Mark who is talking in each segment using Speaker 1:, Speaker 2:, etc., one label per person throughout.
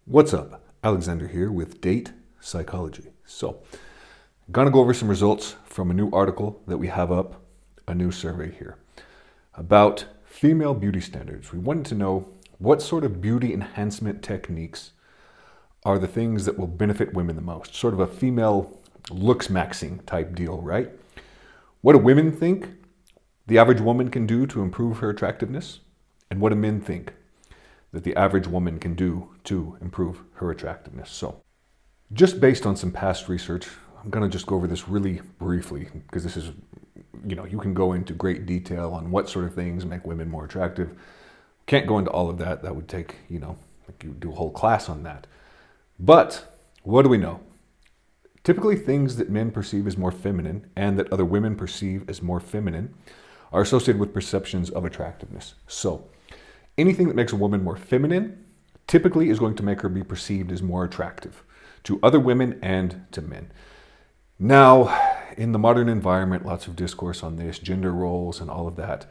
Speaker 1: What's up? Alexander here with Date Psychology. So, gonna go over some results from a new article that we have up, a new survey here, about female beauty standards. We wanted to know what sort of beauty enhancement techniques are the things that will benefit women the most. Sort of a female looks maxing type deal, right? What do women think the average woman can do to improve her attractiveness? And what do men think that the average woman can do to improve her attractiveness? So, just based on some past research, I'm going to just go over this really briefly because this is, you can go into great detail on what sort of things make women more attractive. Can't go into all of that. That would take, like you do a whole class on that. But what do we know? Typically, things that men perceive as more feminine and that other women perceive as more feminine are associated with perceptions of attractiveness. So, anything that makes a woman more feminine typically is going to make her be perceived as more attractive to other women and to men. Now, in the modern environment, lots of discourse on this, gender roles and all of that.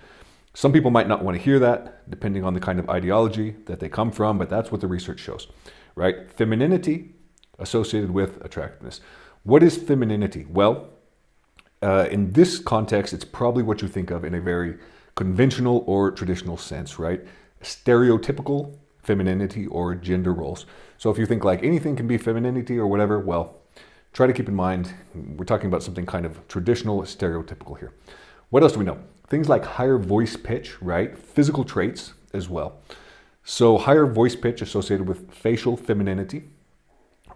Speaker 1: Some people might not want to hear that, depending on the kind of ideology that they come from, but that's what the research shows, right? Femininity associated with attractiveness. What is femininity? Well, in this context, it's probably what you think of in a very conventional or traditional sense, right? Stereotypical femininity or gender roles. So if you think like anything can be femininity or whatever, well, try to keep in mind, we're talking about something kind of traditional, stereotypical here. What else do we know? Things like higher voice pitch, right? Physical traits as well. So higher voice pitch associated with facial femininity,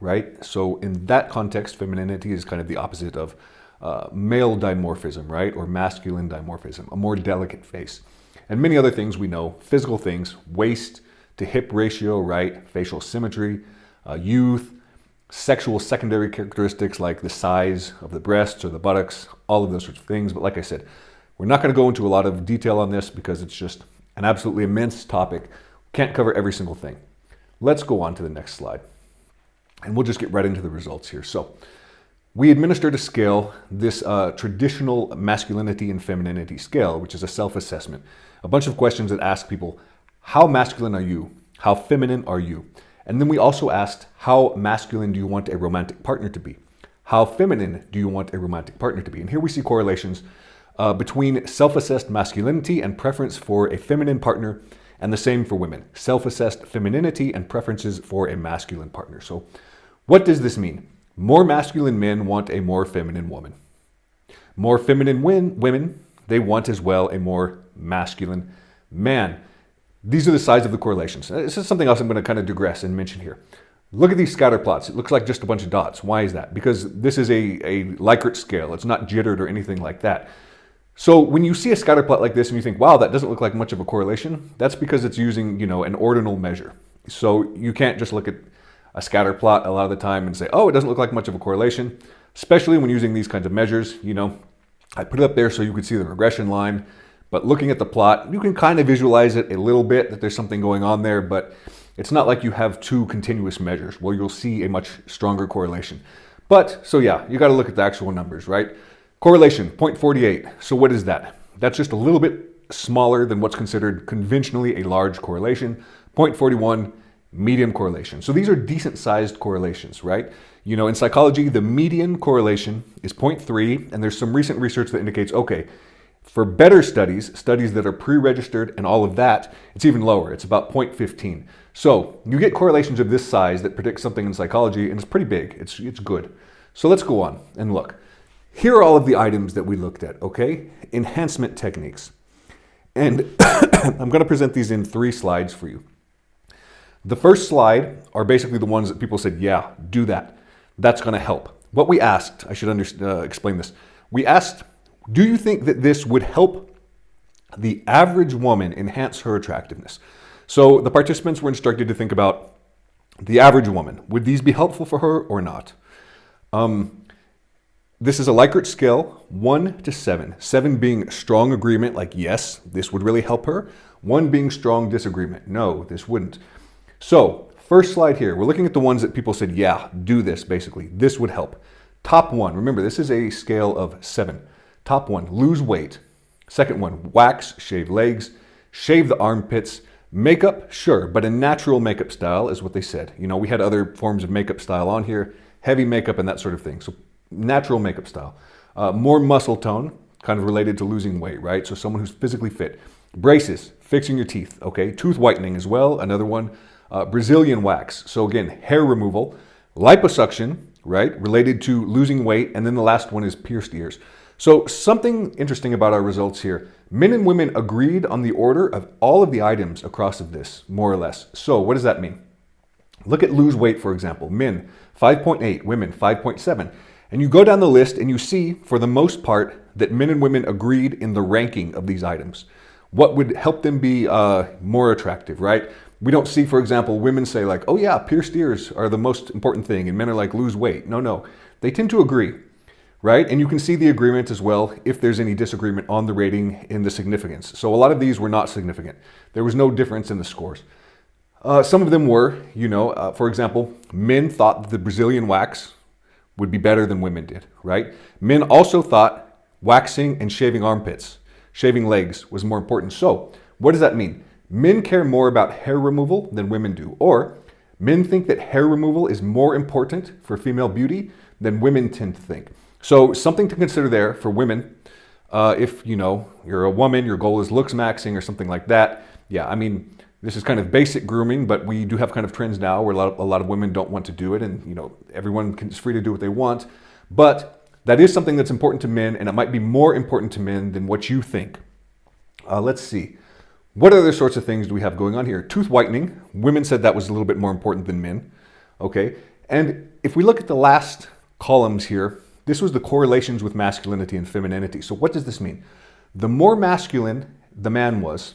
Speaker 1: right? So in that context, femininity is kind of the opposite of male dimorphism, right? Or masculine dimorphism, a more delicate face. And many other things we know, physical things, waist to hip ratio, right? Facial symmetry, youth, sexual secondary characteristics like the size of the breasts or the buttocks, all of those sorts of things. But like I said, we're not going to go into a lot of detail on this because it's just an absolutely immense topic. Can't cover every single thing. Let's go on to the next slide. And we'll just get right into the results here. So, we administered a scale, this traditional masculinity and femininity scale, which is a self-assessment. A bunch of questions that ask people, how masculine are you? How feminine are you? And then we also asked, how masculine do you want a romantic partner to be? How feminine do you want a romantic partner to be? And here we see correlations between self-assessed masculinity and preference for a feminine partner, and the same for women. Self-assessed femininity and preferences for a masculine partner. So what does this mean? More masculine men want a more feminine woman. More feminine women, they want as well a more masculine man. These are the sides of the correlations. This is something else I'm going to kind of digress and mention here. Look at these scatter plots. It looks like just a bunch of dots. Why is that? Because this is a Likert scale. It's not jittered or anything like that. So when you see a scatter plot like this and you think, wow, that doesn't look like much of a correlation, that's because it's using, an ordinal measure. So you can't just look at a scatter plot a lot of the time and say, oh, it doesn't look like much of a correlation, especially when using these kinds of measures. I put it up there so you could see the regression line, but looking at the plot, you can kind of visualize it a little bit that there's something going on there, but it's not like you have two continuous measures where you'll see a much stronger correlation. But, so yeah, you got to look at the actual numbers, right? Correlation, 0.48. So what is that? That's just a little bit smaller than what's considered conventionally a large correlation. 0.41, medium correlation. So these are decent sized correlations, right? In psychology, the median correlation is 0.3, and there's some recent research that indicates, okay, for better studies that are pre-registered and all of that, it's even lower. It's about 0.15. So you get correlations of this size that predict something in psychology, and it's pretty big. It's good. So let's go on and look. Here are all of the items that we looked at, okay? Enhancement techniques. And I'm going to present these in 3 slides for you. The first slide are basically the ones that people said, yeah, do that. That's going to help. What we asked, I should explain this. We asked, do you think that this would help the average woman enhance her attractiveness? So the participants were instructed to think about the average woman. Would these be helpful for her or not? This is a Likert scale, 1 to 7. 7 being strong agreement, like yes, this would really help her. 1 being strong disagreement, no, this wouldn't. So, first slide here, we're looking at the ones that people said, yeah, do this, basically. This would help. Top 1, remember, this is a scale of 7. Top 1, lose weight. Second one, wax, shave legs, shave the armpits, Makeup, sure, but a natural makeup style is what they said. You know, we had other forms of makeup style on here, heavy makeup and that sort of thing. So natural makeup style. More muscle tone, kind of related to losing weight, right? So someone who's physically fit. Braces, fixing your teeth, okay? Tooth whitening as well, another one. Brazilian wax, so again, hair removal. Liposuction, right? Related to losing weight. And then the last one is pierced ears. So something interesting about our results here. Men and women agreed on the order of all of the items across of this, more or less. So what does that mean? Look at lose weight, for example. Men, 5.8, women, 5.7. And you go down the list and you see, for the most part, that men and women agreed in the ranking of these items. What would help them be more attractive, right? We don't see, for example, women say like, oh yeah, pierced ears are the most important thing. And men are like, lose weight. No. They tend to agree, right? And you can see the agreement as well if there's any disagreement on the rating in the significance. So a lot of these were not significant. There was no difference in the scores. Some of them were, for example, men thought that the Brazilian wax would be better than women did, right? Men also thought waxing and shaving armpits, shaving legs was more important. So what does that mean? Men care more about hair removal than women do. Or men think that hair removal is more important for female beauty than women tend to think. So something to consider there for women. If you're a woman, your goal is looks maxing or something like that. Yeah, I mean, this is kind of basic grooming, but we do have kind of trends now where a lot of women don't want to do it, and everyone is free to do what they want. But that is something that's important to men, and it might be more important to men than what you think. Let's see. What other sorts of things do we have going on here? Tooth whitening. Women said that was a little bit more important than men. Okay. And if we look at the last columns here, this was the correlations with masculinity and femininity. So what does this mean? The more masculine the man was,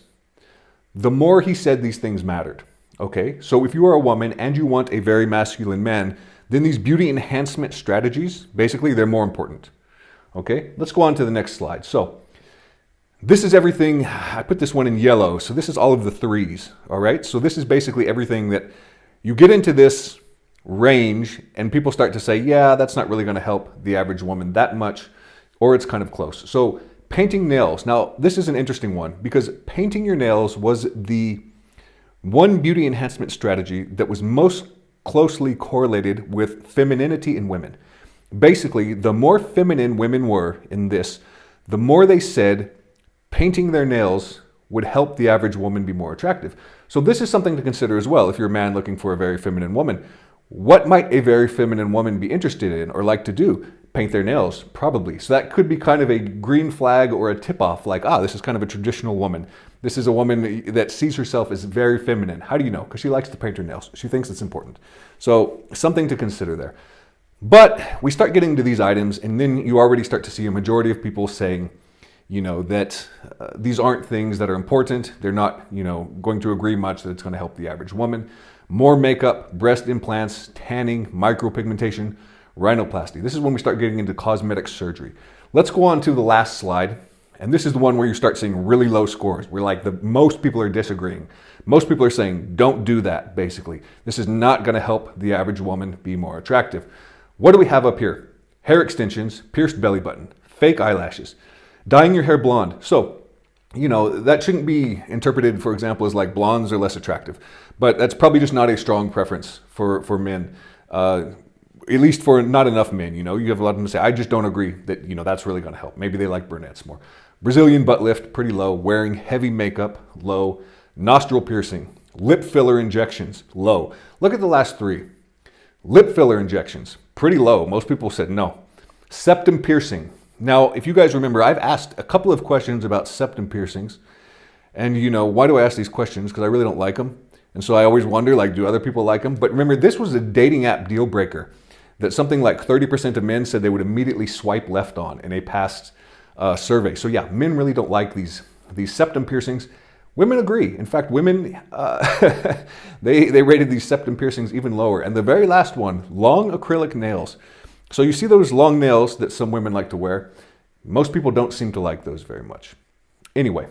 Speaker 1: the more he said these things mattered. Okay. So if you are a woman and you want a very masculine man, then these beauty enhancement strategies, basically, they're more important. Okay. Let's go on to the next slide. So this is everything. I put this one in yellow. So this is all of the threes. All right. So this is basically everything that you get into this range and people start to say, yeah, that's not really going to help the average woman that much, or it's kind of close. So painting nails. Now, this is an interesting one because painting your nails was the one beauty enhancement strategy that was most closely correlated with femininity in women. Basically, the more feminine women were in this, the more they said painting their nails would help the average woman be more attractive. So this is something to consider as well if you're a man looking for a very feminine woman. What might a very feminine woman be interested in or like to do? Paint their nails, probably. So that could be kind of a green flag or a tip-off, like, this is kind of a traditional woman. This is a woman that sees herself as very feminine. How do you know? Because she likes to paint her nails. She thinks it's important. So something to consider there. But we start getting to these items, and then you already start to see a majority of people saying, that these aren't things that are important. They're not, going to agree much that it's going to help the average woman. More makeup, breast implants, tanning, micropigmentation, rhinoplasty. This is when we start getting into cosmetic surgery. Let's go on to the last slide. And this is the one where you start seeing really low scores. Where most people are disagreeing. Most people are saying, don't do that, basically. This is not going to help the average woman be more attractive. What do we have up here? Hair extensions, pierced belly button, fake eyelashes, dyeing your hair blonde. So, that shouldn't be interpreted, for example, as like blondes are less attractive. But that's probably just not a strong preference for men. At least for not enough men, you have a lot of them say, I just don't agree that, that's really going to help. Maybe they like brunettes more. Brazilian butt lift, pretty low. Wearing heavy makeup, low. Nostril piercing, lip filler injections, low. Look at the last three. Lip filler injections, pretty low. Most people said no. Septum piercing. Now, if you guys remember, I've asked a couple of questions about septum piercings. And, why do I ask these questions? Because I really don't like them. And so I always wonder, do other people like them? But remember, this was a dating app deal breaker that something like 30% of men said they would immediately swipe left on in a past survey. So yeah, men really don't like these septum piercings. Women agree. In fact, women, they rated these septum piercings even lower. And the very last one, long acrylic nails. So you see those long nails that some women like to wear. Most people don't seem to like those very much. Anyway,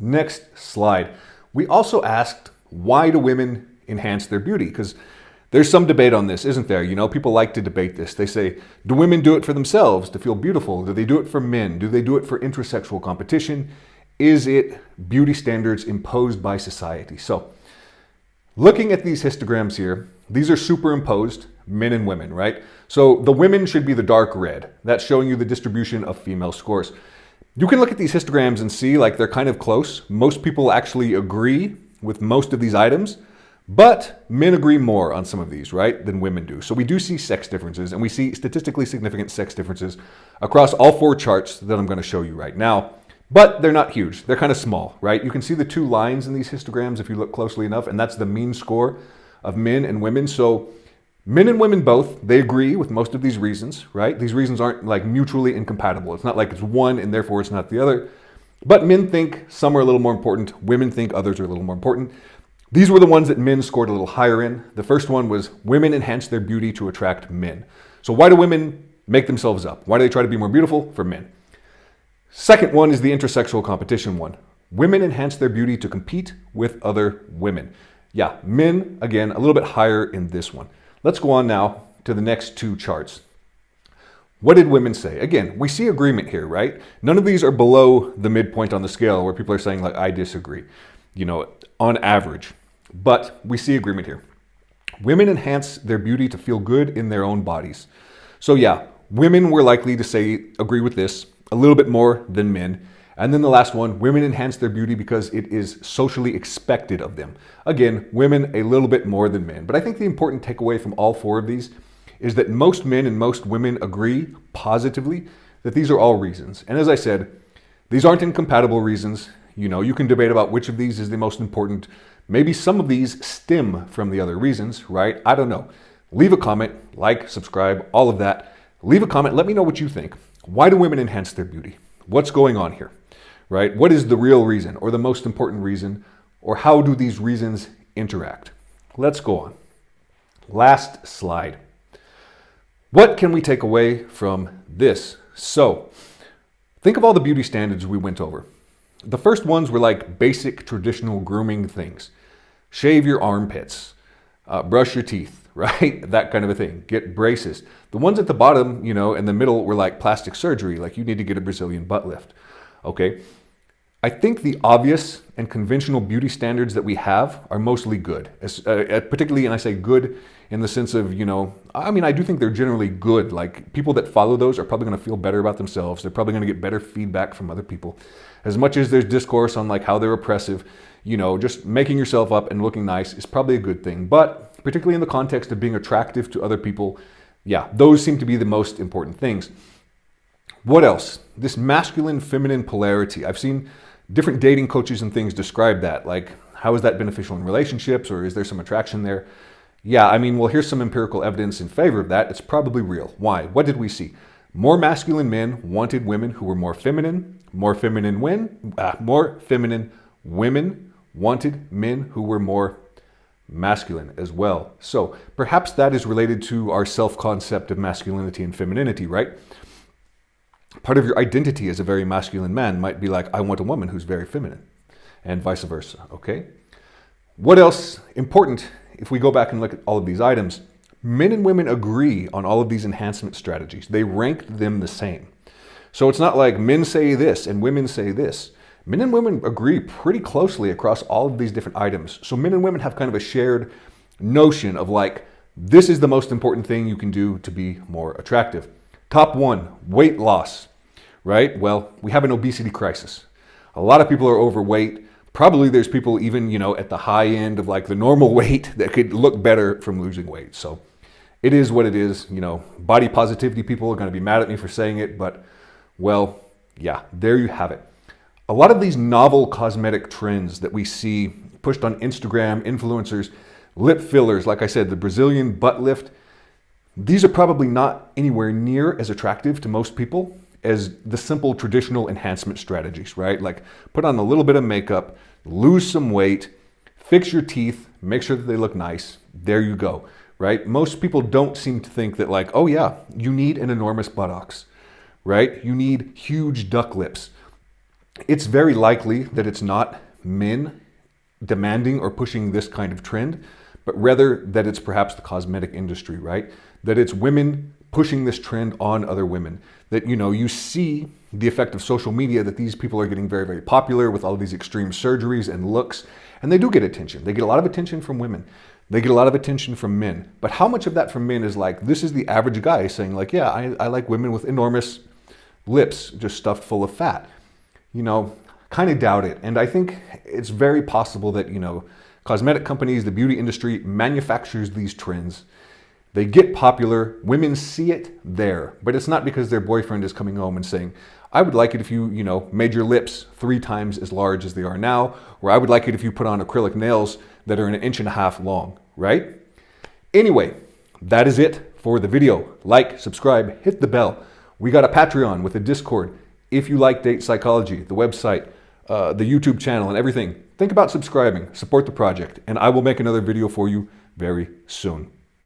Speaker 1: next slide. We also asked, why do women enhance their beauty? Because there's some debate on this, isn't there? People like to debate this. They say, do women do it for themselves to feel beautiful? Do they do it for men? Do they do it for intersexual competition? is it beauty standards imposed by society? So looking at these histograms here, these are superimposed men and women, right? So the women should be the dark red. That's showing you the distribution of female scores. You can look at these histograms and see like they're kind of close. Most people actually agree with most of these items, but men agree more on some of these, right, than women do. So we do see sex differences, and we see statistically significant sex differences across all 4 charts that I'm going to show you right now. But they're not huge. They're kind of small, right? You can see the 2 lines in these histograms if you look closely enough, and that's the mean score of men and women. So men and women both, they agree with most of these reasons, right? These reasons aren't like mutually incompatible. It's not like it's one and therefore it's not the other. But men think some are a little more important. Women think others are a little more important. These were the ones that men scored a little higher in. The first one was women enhance their beauty to attract men. So why do women make themselves up? Why do they try to be more beautiful? For men. Second one is the intersexual competition one. Women enhance their beauty to compete with other women. Yeah, men, again, a little bit higher in this one. Let's go on now to the next 2 charts. What did women say? Again, we see agreement here, right? None of these are below the midpoint on the scale where people are saying like, I disagree, on average. But we see agreement here. Women enhance their beauty to feel good in their own bodies. So yeah, women were likely to agree with this a little bit more than men. And then the last one, women enhance their beauty because it is socially expected of them. Again, women a little bit more than men. But I think the important takeaway from all 4 of these is that most men and most women agree positively that these are all reasons. And as I said, these aren't incompatible reasons. You can debate about which of these is the most important. Maybe some of these stem from the other reasons, right? I don't know. Leave a comment, like, subscribe, all of that. Leave a comment. Let me know what you think. Why do women enhance their beauty? What's going on here, right? What is the real reason or the most important reason, or how do these reasons interact? Let's go on. Last slide. What can we take away from this? So, think of all the beauty standards we went over. The first ones were like basic traditional grooming things. Shave your armpits, brush your teeth, right? That kind of a thing. Get braces. The ones at the bottom, in the middle were like plastic surgery, like you need to get a Brazilian butt lift. Okay. I think the obvious and conventional beauty standards that we have are mostly good, particularly, and I say good in the sense of, I do think they're generally good. Like people that follow those are probably going to feel better about themselves. They're probably going to get better feedback from other people. As much as there's discourse on like how they're oppressive, just making yourself up and looking nice is probably a good thing. But particularly in the context of being attractive to other people, yeah, those seem to be the most important things. What else? This masculine, feminine polarity. I've seen different dating coaches and things describe that. Like, how is that beneficial in relationships, or is there some attraction there? Yeah, here's some empirical evidence in favor of that. It's probably real. Why? What did we see? More masculine men wanted women who were more feminine. More feminine women wanted men who were more masculine as well. So perhaps that is related to our self-concept of masculinity and femininity, right? Part of your identity as a very masculine man might be like, I want a woman who's very feminine, and vice versa, okay? What else important, if we go back and look at all of these items, men and women agree on all of these enhancement strategies. They ranked them the same. So it's not like men say this and women say this. Men and women agree pretty closely across all of these different items. So men and women have kind of a shared notion of like, this is the most important thing you can do to be more attractive. Top 1, weight loss, right? Well, we have an obesity crisis. A lot of people are overweight. Probably there's people even, at the high end of like the normal weight that could look better from losing weight. So it is what it is. Body positivity people are going to be mad at me for saying it, but well, yeah, there you have it. A lot of these novel cosmetic trends that we see pushed on Instagram, influencers, lip fillers, like I said, the Brazilian butt lift, these are probably not anywhere near as attractive to most people as the simple traditional enhancement strategies, right? Like put on a little bit of makeup, lose some weight, fix your teeth, make sure that they look nice. There you go, right? Most people don't seem to think that like, oh yeah, you need an enormous buttocks, right? You need huge duck lips. It's very likely that it's not men demanding or pushing this kind of trend, but rather that it's perhaps the cosmetic industry, right? That it's women pushing this trend on other women. That, you see the effect of social media, that these people are getting very, very popular with all of these extreme surgeries and looks, and they do get attention. They get a lot of attention from women. They get a lot of attention from men. But how much of that from men is like, this is the average guy saying like, yeah, I like women with enormous lips, just stuffed full of fat. Kind of doubt it. And I think it's very possible that, cosmetic companies, the beauty industry manufactures these trends. They get popular, women see it there, but it's not because their boyfriend is coming home and saying, I would like it if you, made your lips 3 times as large as they are now, or I would like it if you put on acrylic nails that are 1.5 inches long, right? Anyway, that is it for the video. Like, subscribe, hit the bell. We got a Patreon with a Discord. If you like Date Psychology, the website, the YouTube channel and everything, think about subscribing, support the project, and I will make another video for you very soon.